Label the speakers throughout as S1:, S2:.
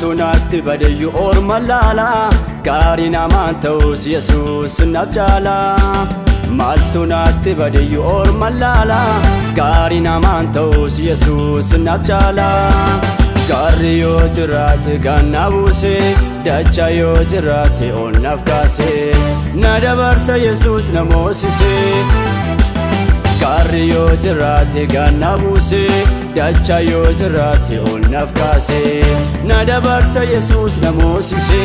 S1: maltunatti badayyu orma laala gaarii namaan ta'us Yesuus naaf jaala maltunatti badayyu orma laala gaarii namaan ta'us Yesuus naaf jaala gaarri yoo jiraate ganna buuse dacha yoo jiraate onnaaf kaase na dabarsa Yesuus na moosise gaarri yoo jiraate ganna buuse dacha yoo jiraate onnaaf kaase na dabarsa Yesuus na moosise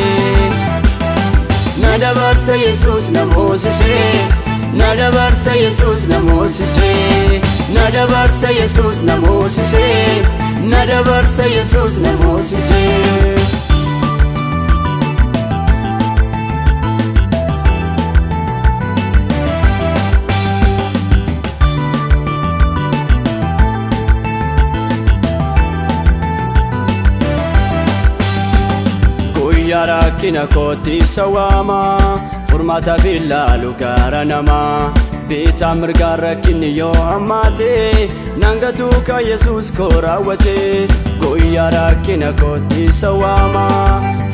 S1: na dabarsa Yesuus na moosise na dabarsa Yesuus na moosise na dabarsa Yesuus na moosise na dabarsa Yesuus na moosise Yarakina koti sawama furmata billalu garanama bita mirgara kinyo amate nangatu ka Yesus korawate goyarakina koti sawama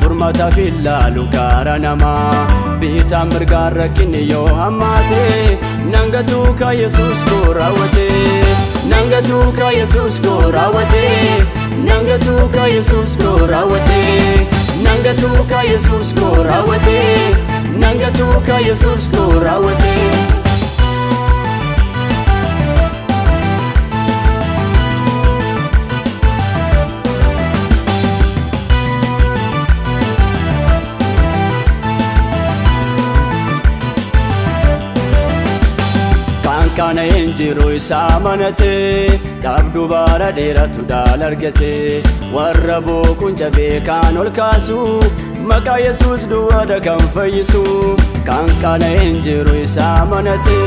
S1: furmata billalu garanama bita mirgara kinyo amate nangatu ka Yesus korawate nangatu ka Yesus korawate nangatu ka Yesus korawate nangatu ka Yesus korawate nangatu ka Yesus korawate kankana injiru isamanate dabdu bara dheeratu dalargate warra bookun jabe kan ol kaasu maka Yesuus duwada kan fayyisu kankana injiru isamanate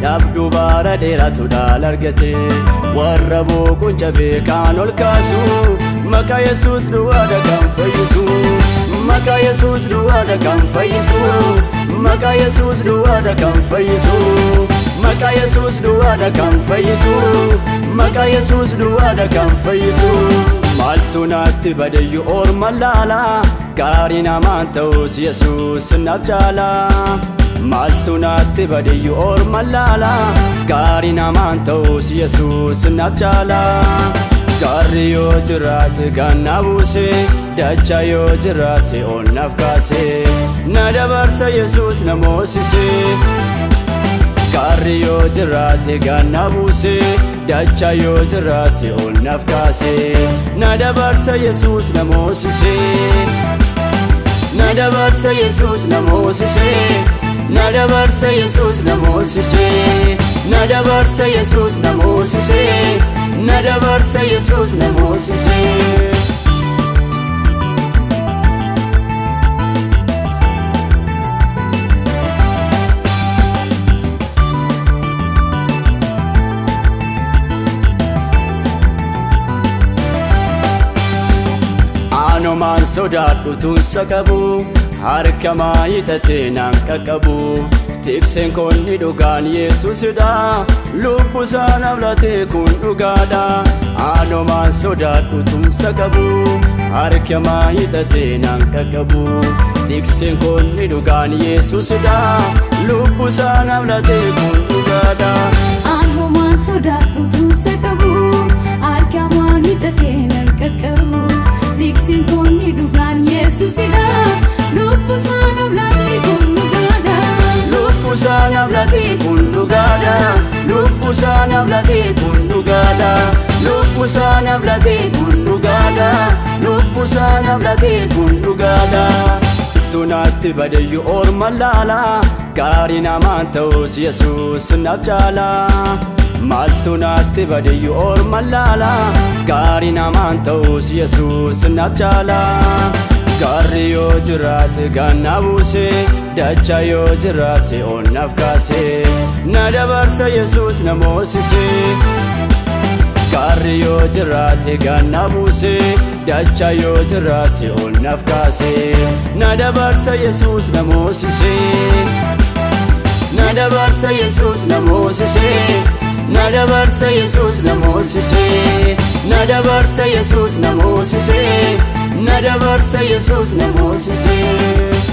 S1: dabdu bara dheeratu dalargate warra bookun jabe kan ol kaasu maka Yesuus duwada kan fayyisu maka Yesuus duwada kan fayyisu maka Yesuus duwada kan fayyisu maka Yesuus duwada kan fayyisu maka Yesuus duwada kan fayyisu maltunatti badayyu orma laala gaarii namaan ta'us Yesuus naaf jaala maltunatti badayyu orma laala gaarii namaan ta'us Yesuus naaf jaala gaarri yoo jiraate ganna buuse dacha yoo jiraate onnaaf kaase na dabarsa Yesuus na moosise gaarri yoo jiraate ganna buuse dacha yoo jiraate onnaaf kaase na dabarsa Yesuus na moosise na dabarsa Yesuus na moosise na dabarsa Yesuus na moosise na dabarsa Yesuus na moosise na dabarsa Yesuus na moosise man sodaadhu tunsa qabu harka maayitate naan qaqqabu tikseen konni dhugaan Yesuusidha lubbusaa naaf laate kun dhugaadha anomaan sodaadhu tunsa qabu harka maayitate naan qaqqabu tikseen konni dhugaan Yesuusidha lubbusaa naaf laate kun dhugaadha
S2: anomaan sodaadhu tunsa qabu harka maayitate naan qaqqabu Dixin konni dhugaan Yesuusidha lubbusaa naaf laate kun dhugaadha
S1: lubbusaa naaf laate kun dhugaadha lubbusaa naaf laate kun dhugaadha lubbusaa naaf laate kun dhugaadha lubbusaa naaf laate kun dhugaadha tunatti badayyu orma laala gaarii namaan ta'us Yesuus naaf jaala maltunatti badayyu orma laala gaarii namaan ta'us Yesuus naaf jaala gaarri yoo jiraate ganna buuse dacha yoo jiraate onnaaf kaase na dabarsa Yesuus na moosise gaarri yoo jiraate ganna buuse dacha yoo jiraate onnaaf kaase na dabarsa Yesuus na moosise na dabarsa Yesuus na moosise Nada barsa Yesus na Mosise, nada barsa Yesus na Mosise, na dabarse Yesuus na moosise.